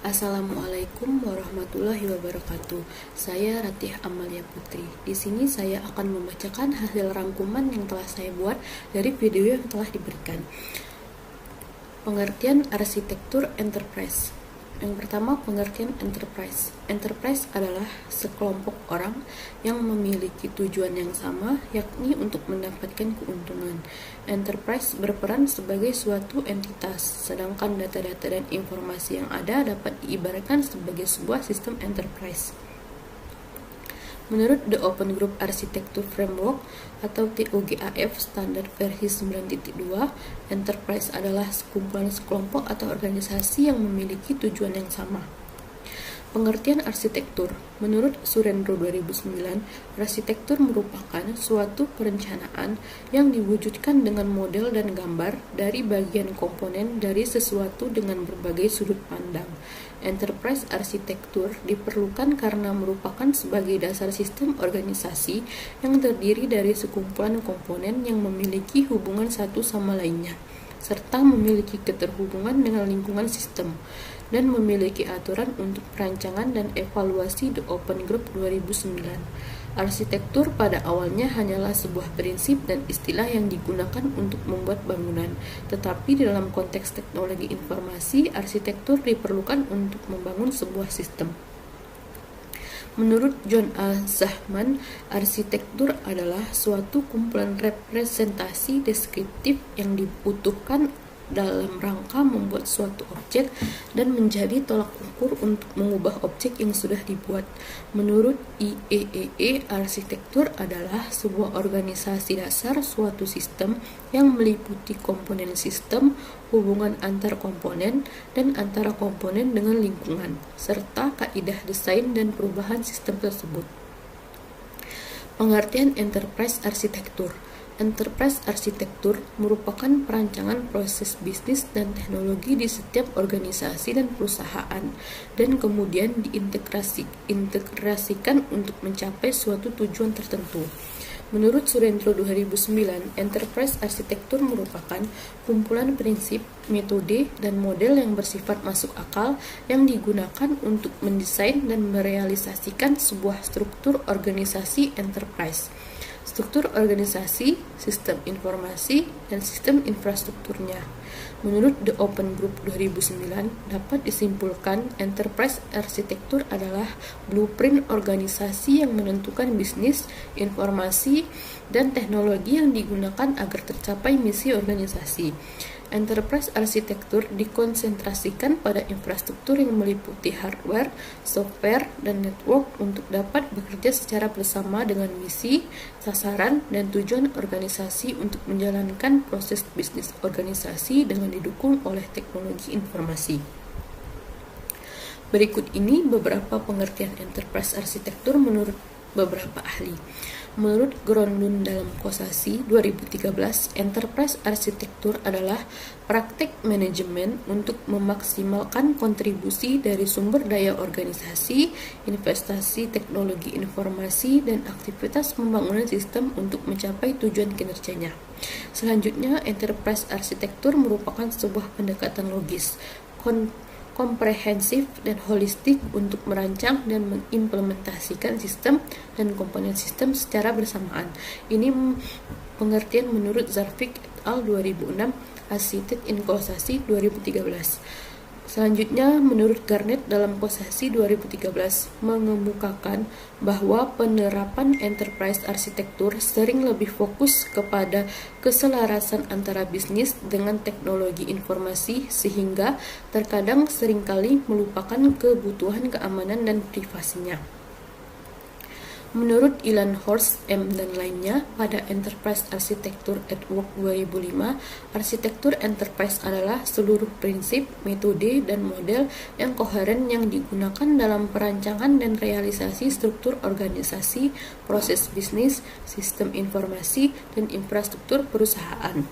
Assalamualaikum warahmatullahi wabarakatuh. Saya Ratih Amalia Putri. Di sini saya akan membacakan hasil rangkuman yang telah saya buat dari video yang telah diberikan. Pengertian arsitektur enterprise. Yang pertama, pengertian enterprise. Enterprise adalah sekelompok orang yang memiliki tujuan yang sama, yakni untuk mendapatkan keuntungan. Enterprise berperan sebagai suatu entitas, sedangkan data-data dan informasi yang ada dapat diibaratkan sebagai sebuah sistem enterprise. Menurut The Open Group Architecture Framework atau TOGAF standar versi 9.2, enterprise adalah sekumpulan sekelompok atau organisasi yang memiliki tujuan yang sama. Pengertian arsitektur. Menurut Surendro 2009, arsitektur merupakan suatu perencanaan yang diwujudkan dengan model dan gambar dari bagian komponen dari sesuatu dengan berbagai sudut pandang. Enterprise arsitektur diperlukan karena merupakan sebagai dasar sistem organisasi yang terdiri dari sekumpulan komponen yang memiliki hubungan satu sama lainnya, serta memiliki keterhubungan dengan lingkungan sistem, dan memiliki aturan untuk perancangan dan evaluasi The Open Group 2009. Arsitektur pada awalnya hanyalah sebuah prinsip dan istilah yang digunakan untuk membuat bangunan, tetapi di dalam konteks teknologi informasi, arsitektur diperlukan untuk membangun sebuah sistem. Menurut John A. Zahman, arsitektur adalah suatu kumpulan representasi deskriptif yang dibutuhkan dalam rangka membuat suatu objek dan menjadi tolak ukur untuk mengubah objek yang sudah dibuat. Menurut IEEE, arsitektur adalah sebuah organisasi dasar suatu sistem yang meliputi komponen sistem, hubungan antar komponen, dan antara komponen dengan lingkungan, serta kaidah desain dan perubahan sistem tersebut. Pengertian enterprise arsitektur. Enterprise arsitektur merupakan perancangan proses bisnis dan teknologi di setiap organisasi dan perusahaan, dan kemudian diintegrasikan untuk mencapai suatu tujuan tertentu. Menurut Surendro 2009, enterprise arsitektur merupakan kumpulan prinsip, metode, dan model yang bersifat masuk akal yang digunakan untuk mendesain dan merealisasikan sebuah struktur organisasi enterprise. Struktur organisasi, sistem informasi, dan sistem infrastrukturnya. Menurut The Open Group 2009, dapat disimpulkan enterprise arsitektur adalah blueprint organisasi yang menentukan bisnis, informasi, dan teknologi yang digunakan agar tercapai misi organisasi. Enterprise arsitektur dikonsentrasikan pada infrastruktur yang meliputi hardware, software, dan network untuk dapat bekerja secara bersama dengan misi, sasaran, dan tujuan organisasi untuk menjalankan proses bisnis organisasi dengan didukung oleh teknologi informasi. Berikut ini beberapa pengertian enterprise arsitektur menurut beberapa ahli. Menurut Gronlund dalam Kosasi 2013, enterprise arsitektur adalah praktek manajemen untuk memaksimalkan kontribusi dari sumber daya organisasi, investasi teknologi informasi, dan aktivitas pembangunan sistem untuk mencapai tujuan kinerjanya. Selanjutnya, enterprise arsitektur merupakan sebuah pendekatan logis, komprehensif dan holistik untuk merancang dan mengimplementasikan sistem dan komponen sistem secara bersamaan. Ini pengertian menurut Zarvik et al. 2006, Cited in Kosasi 2013. Selanjutnya, menurut Garnett dalam Kosasi 2013, mengemukakan bahwa penerapan enterprise arsitektur sering lebih fokus kepada keselarasan antara bisnis dengan teknologi informasi sehingga terkadang seringkali melupakan kebutuhan keamanan dan privasinya. Menurut Ilan Horst, M. dan lainnya, pada Enterprise Architecture at Work 2005, arsitektur enterprise adalah seluruh prinsip, metode, dan model yang koheren yang digunakan dalam perancangan dan realisasi struktur organisasi, proses bisnis, sistem informasi, dan infrastruktur perusahaan.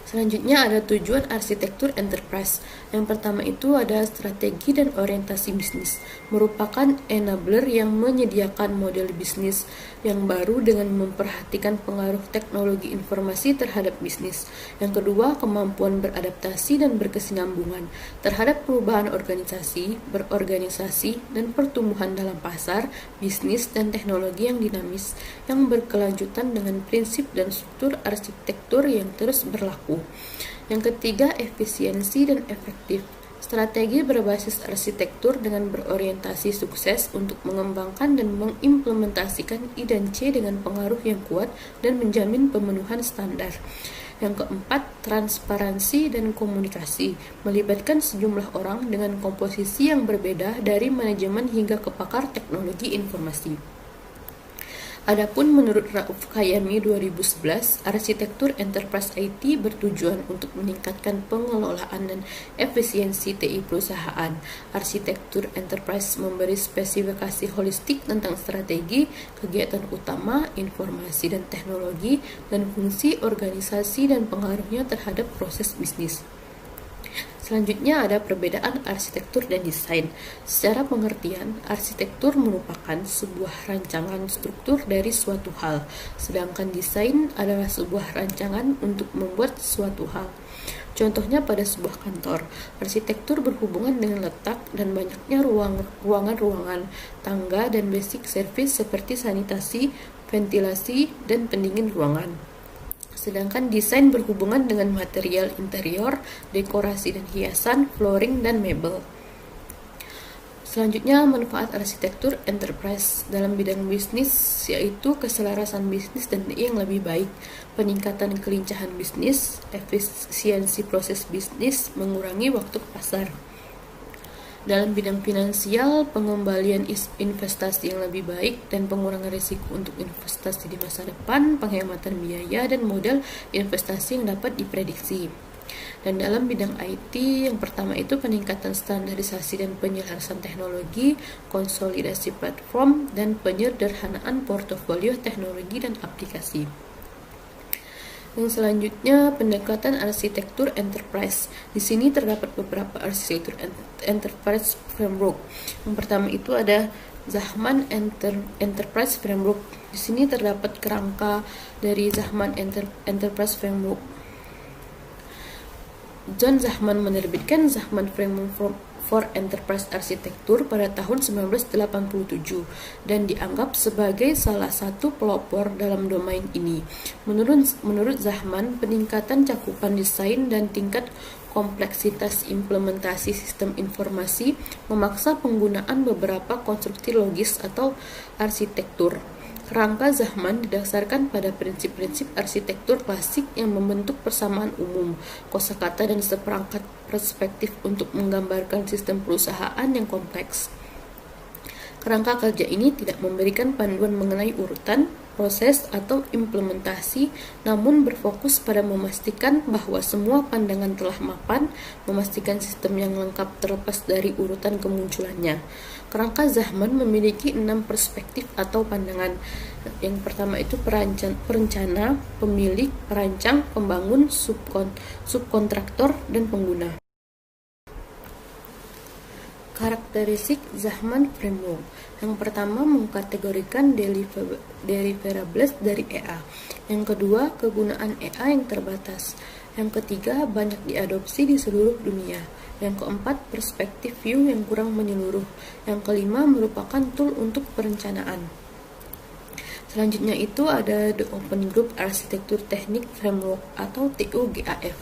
Selanjutnya ada tujuan arsitektur enterprise. Yang pertama itu ada strategi dan orientasi bisnis, merupakan enabler yang menyediakan model bisnis yang baru dengan memperhatikan pengaruh teknologi informasi terhadap bisnis. Yang kedua, kemampuan beradaptasi dan berkesinambungan terhadap perubahan organisasi, berorganisasi, dan pertumbuhan dalam pasar, bisnis, dan teknologi yang dinamis, yang berkelanjutan dengan prinsip dan struktur arsitektur yang terus berlaku. Yang ketiga, efisiensi dan efektif. Strategi berbasis arsitektur dengan berorientasi sukses untuk mengembangkan dan mengimplementasikan I dan C dengan pengaruh yang kuat dan menjamin pemenuhan standar. Yang keempat, transparansi dan komunikasi, melibatkan sejumlah orang dengan komposisi yang berbeda dari manajemen hingga ke pakar teknologi informasi. Adapun menurut Rauf Khayyami 2011, arsitektur enterprise IT bertujuan untuk meningkatkan pengelolaan dan efisiensi TI perusahaan. Arsitektur enterprise memberi spesifikasi holistik tentang strategi, kegiatan utama, informasi dan teknologi, dan fungsi organisasi dan pengaruhnya terhadap proses bisnis. Selanjutnya ada perbedaan arsitektur dan desain. Secara pengertian, arsitektur merupakan sebuah rancangan struktur dari suatu hal, sedangkan desain adalah sebuah rancangan untuk membuat suatu hal. Contohnya pada sebuah kantor, arsitektur berhubungan dengan letak dan banyaknya ruangan-ruangan, tangga, dan basic service seperti sanitasi, ventilasi, dan pendingin ruangan. Sedangkan desain berhubungan dengan material interior, dekorasi dan hiasan, flooring, dan mebel. Selanjutnya, manfaat arsitektur enterprise dalam bidang bisnis yaitu keselarasan bisnis dan yang lebih baik, peningkatan kelincahan bisnis, efisiensi proses bisnis, mengurangi waktu ke pasar. Dalam bidang finansial, pengembalian investasi yang lebih baik dan pengurangan risiko untuk investasi di masa depan, penghematan biaya, dan model investasi yang dapat diprediksi. Dan dalam bidang IT, yang pertama itu peningkatan standarisasi dan penyelarasan teknologi, konsolidasi platform, dan penyederhanaan portofolio teknologi dan aplikasi. Yang selanjutnya, pendekatan arsitektur enterprise. Di sini terdapat beberapa arsitektur enterprise framework. Yang pertama itu ada Zahman Enterprise Framework. Di sini terdapat kerangka dari Zahman Enterprise Framework. John Zahman menerbitkan Zahman Framework for Enterprise Architecture pada tahun 1987 dan dianggap sebagai salah satu pelopor dalam domain ini. Menurut Zahman, peningkatan cakupan desain dan tingkat kompleksitas implementasi sistem informasi memaksa penggunaan beberapa konstruksi logis atau arsitektur. Kerangka Zahman didasarkan pada prinsip-prinsip arsitektur klasik yang membentuk persamaan umum, kosakata, dan seperangkat perspektif untuk menggambarkan sistem perusahaan yang kompleks. Kerangka kerja ini tidak memberikan panduan mengenai urutan, proses, atau implementasi, namun berfokus pada memastikan bahwa semua pandangan telah mapan, memastikan sistem yang lengkap terlepas dari urutan kemunculannya. Kerangka Zahman memiliki 6 perspektif atau pandangan. Yang pertama itu perencana, pemilik, perancang, pembangun, subkontraktor, dan pengguna. Karakteristik Zahman Framework. Yang pertama, mengkategorikan deliverables dari EA. Yang kedua, kegunaan EA yang terbatas. Yang ketiga, banyak diadopsi di seluruh dunia. Yang keempat, perspektif view yang kurang menyeluruh. Yang kelima, merupakan tool untuk perencanaan. Selanjutnya itu ada The Open Group Architecture Technique Framework atau TOGAF.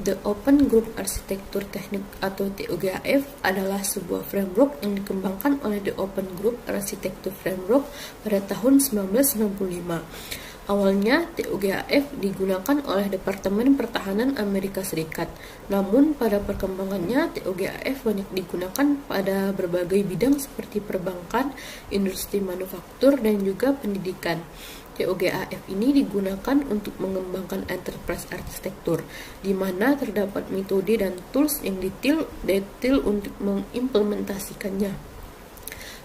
The Open Group Architecture Technique atau TOGAF adalah sebuah framework yang dikembangkan oleh The Open Group Architecture Framework pada tahun 1995. Awalnya, TOGAF digunakan oleh Departemen Pertahanan Amerika Serikat. Namun, pada perkembangannya, TOGAF banyak digunakan pada berbagai bidang seperti perbankan, industri manufaktur, dan juga pendidikan. TOGAF ini digunakan untuk mengembangkan enterprise arsitektur, di mana terdapat metode dan tools yang detail untuk mengimplementasikannya.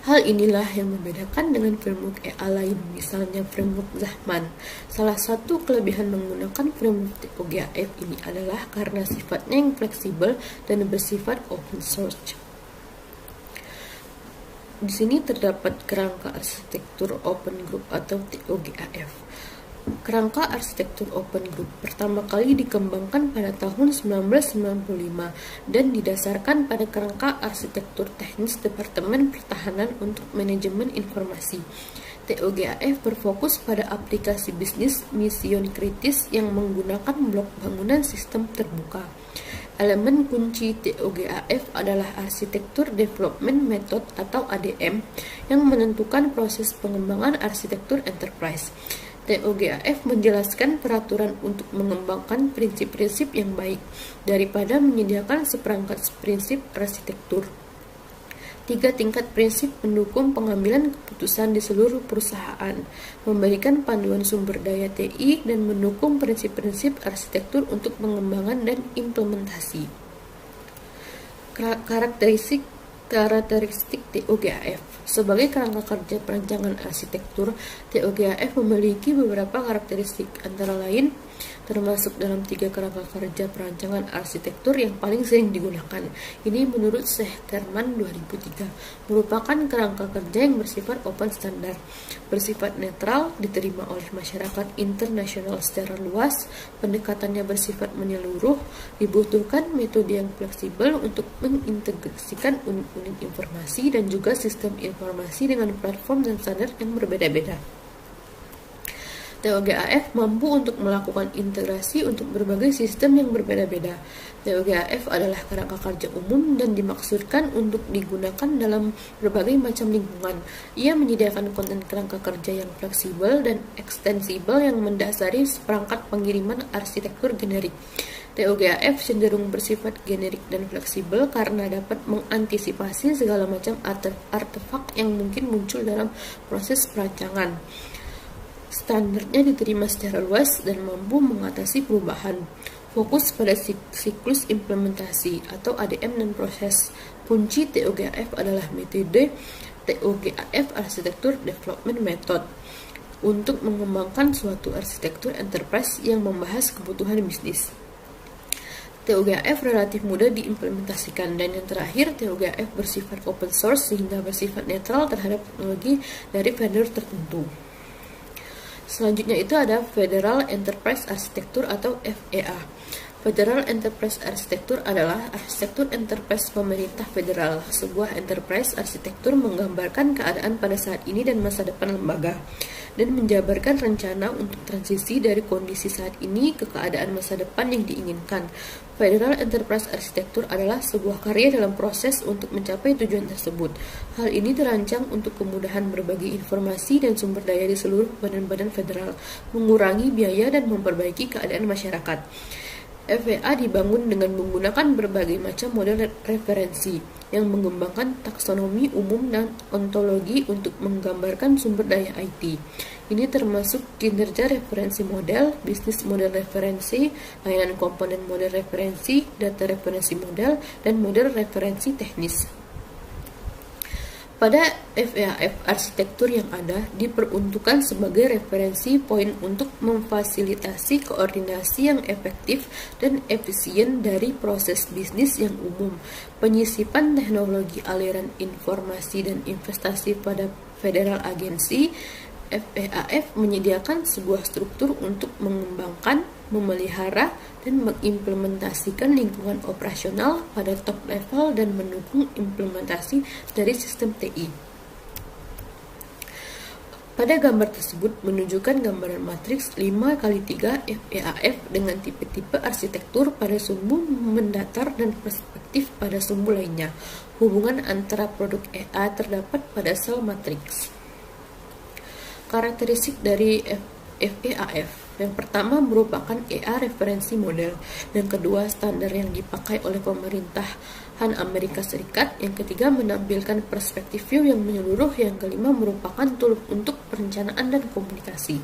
Hal inilah yang membedakan dengan framework EA lain, misalnya framework Zahman. Salah satu kelebihan menggunakan framework TOGAF ini adalah karena sifatnya yang fleksibel dan bersifat open source. Di sini terdapat kerangka arsitektur Open Group atau TOGAF. Kerangka arsitektur Open Group pertama kali dikembangkan pada tahun 1995 dan didasarkan pada kerangka arsitektur teknis Departemen Pertahanan untuk Manajemen Informasi. TOGAF berfokus pada aplikasi bisnis mission kritis yang menggunakan blok bangunan sistem terbuka. Elemen kunci TOGAF adalah arsitektur development method atau ADM yang menentukan proses pengembangan arsitektur enterprise. TOGAF menjelaskan peraturan untuk mengembangkan prinsip-prinsip yang baik daripada menyediakan seperangkat prinsip arsitektur. 3 tingkat prinsip mendukung pengambilan keputusan di seluruh perusahaan, memberikan panduan sumber daya TI, dan mendukung prinsip-prinsip arsitektur untuk pengembangan dan implementasi. Karakteristik TOGAF. Sebagai kerangka kerja perancangan arsitektur, TOGAF memiliki beberapa karakteristik, antara lain termasuk dalam 3 kerangka kerja perancangan arsitektur yang paling sering digunakan. Ini menurut Sehkerman 2003, merupakan kerangka kerja yang bersifat open standar, bersifat netral, diterima oleh masyarakat internasional secara luas, pendekatannya bersifat menyeluruh, dibutuhkan metode yang fleksibel untuk mengintegrasikan unit-unit informasi dan juga sistem informasi dengan platform dan standar yang berbeda-beda. TOGAF mampu untuk melakukan integrasi untuk berbagai sistem yang berbeda-beda. TOGAF adalah kerangka kerja umum dan dimaksudkan untuk digunakan dalam berbagai macam lingkungan. Ia menyediakan konten kerangka kerja yang fleksibel dan ekstensibel yang mendasari seperangkat pengiriman arsitektur generik. TOGAF cenderung bersifat generik dan fleksibel karena dapat mengantisipasi segala macam artefak yang mungkin muncul dalam proses perancangan. Standarnya diterima secara luas dan mampu mengatasi perubahan. Fokus pada siklus implementasi atau ADM dan proses. Kunci TOGAF adalah metode TOGAF Architecture Development Method untuk mengembangkan suatu arsitektur enterprise yang membahas kebutuhan bisnis. TOGAF relatif mudah diimplementasikan, dan yang terakhir, TOGAF bersifat open source sehingga bersifat netral terhadap teknologi dari vendor tertentu. Selanjutnya itu ada Federal Enterprise Architecture atau FEA. Federal Enterprise Architecture adalah arsitektur enterprise pemerintah federal. Sebuah enterprise arsitektur menggambarkan keadaan pada saat ini dan masa depan lembaga, dan menjabarkan rencana untuk transisi dari kondisi saat ini ke keadaan masa depan yang diinginkan. Federal Enterprise Architecture adalah sebuah karya dalam proses untuk mencapai tujuan tersebut. Hal ini dirancang untuk kemudahan berbagi informasi dan sumber daya di seluruh badan-badan federal, mengurangi biaya dan memperbaiki keadaan masyarakat. FEA dibangun dengan menggunakan berbagai macam model referensi yang mengembangkan taksonomi umum dan ontologi untuk menggambarkan sumber daya IT. Ini termasuk kinerja referensi model, bisnis model referensi, layanan komponen model referensi, data referensi model, dan model referensi teknis. Pada FEAF, arsitektur yang ada diperuntukkan sebagai referensi poin untuk memfasilitasi koordinasi yang efektif dan efisien dari proses bisnis yang umum, penyisipan teknologi aliran informasi dan investasi pada federal agensi. FEAF menyediakan sebuah struktur untuk mengembangkan, memelihara, dan mengimplementasikan lingkungan operasional pada top level dan mendukung implementasi dari sistem TI. Pada gambar tersebut menunjukkan gambaran matriks 5x3 FEAF dengan tipe-tipe arsitektur pada sumbu mendatar dan perspektif pada sumbu lainnya. Hubungan antara produk EA terdapat pada sel matriks. Karakteristik dari FEAF. Yang pertama merupakan EA referensi model. Yang kedua standar yang dipakai oleh pemerintahan Amerika Serikat. Yang ketiga menampilkan perspektif view yang menyeluruh. Yang kelima merupakan tool untuk perencanaan dan komunikasi.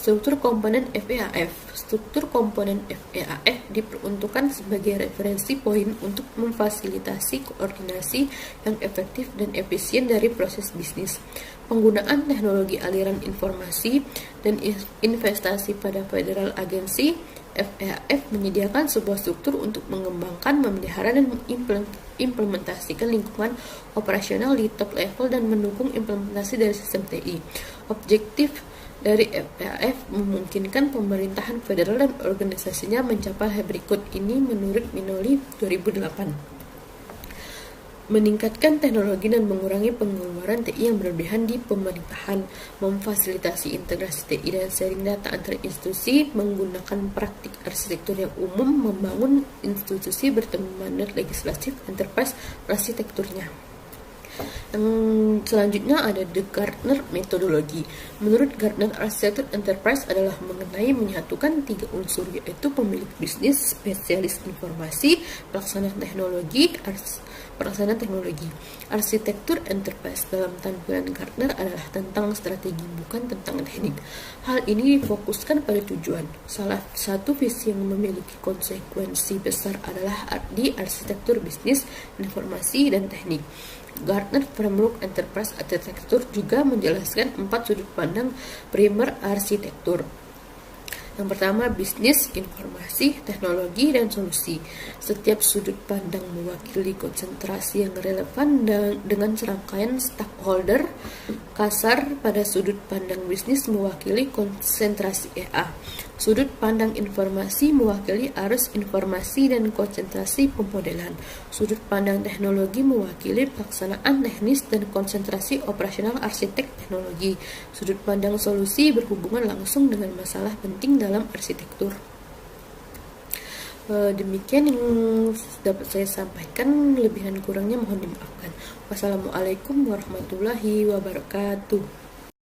Struktur komponen FEAF. Struktur komponen FEAF diperuntukkan sebagai referensi poin untuk memfasilitasi koordinasi yang efektif dan efisien dari proses bisnis. Penggunaan teknologi aliran informasi dan investasi pada Federal Agency, FEAF menyediakan sebuah struktur untuk mengembangkan, memelihara, dan mengimplementasikan lingkungan operasional di top level dan mendukung implementasi dari sistem TI. Objektif dari FEAF memungkinkan pemerintahan federal dan organisasinya mencapai hal berikut ini menurut Minoli 2008. Meningkatkan teknologi dan mengurangi pengeluaran TI yang berlebihan di pemerintahan, memfasilitasi integrasi TI dan sharing data antar institusi, menggunakan praktik arsitektur yang umum, membangun institusi bertemu mandat legislatif enterprise arsitekturnya. Yang selanjutnya ada The Gartner Methodology. Menurut Gartner, arsitektur enterprise adalah mengenai menyatukan 3 unsur, yaitu pemilik bisnis, spesialis informasi, pelaksana teknologi. Arsitektur enterprise dalam tampilan Gartner adalah tentang strategi, bukan tentang teknik. Hal ini difokuskan pada tujuan. Salah satu visi yang memiliki konsekuensi besar adalah di arsitektur bisnis, informasi, dan teknik. Gartner Framework Enterprise Architecture juga menjelaskan 4 sudut pandang primer arsitektur. Yang pertama, bisnis, informasi, teknologi, dan solusi. Setiap sudut pandang mewakili konsentrasi yang relevan dengan serangkaian stakeholder. Kasar, pada sudut pandang bisnis mewakili konsentrasi EA. Sudut pandang informasi mewakili arus informasi dan konsentrasi pemodelan. Sudut pandang teknologi mewakili pelaksanaan teknis dan konsentrasi operasional arsitek teknologi. Sudut pandang solusi berhubungan langsung dengan masalah penting dalam arsitektur. Demikian yang dapat saya sampaikan, lebih dan kurangnya mohon dimaafkan. Wassalamualaikum warahmatullahi wabarakatuh.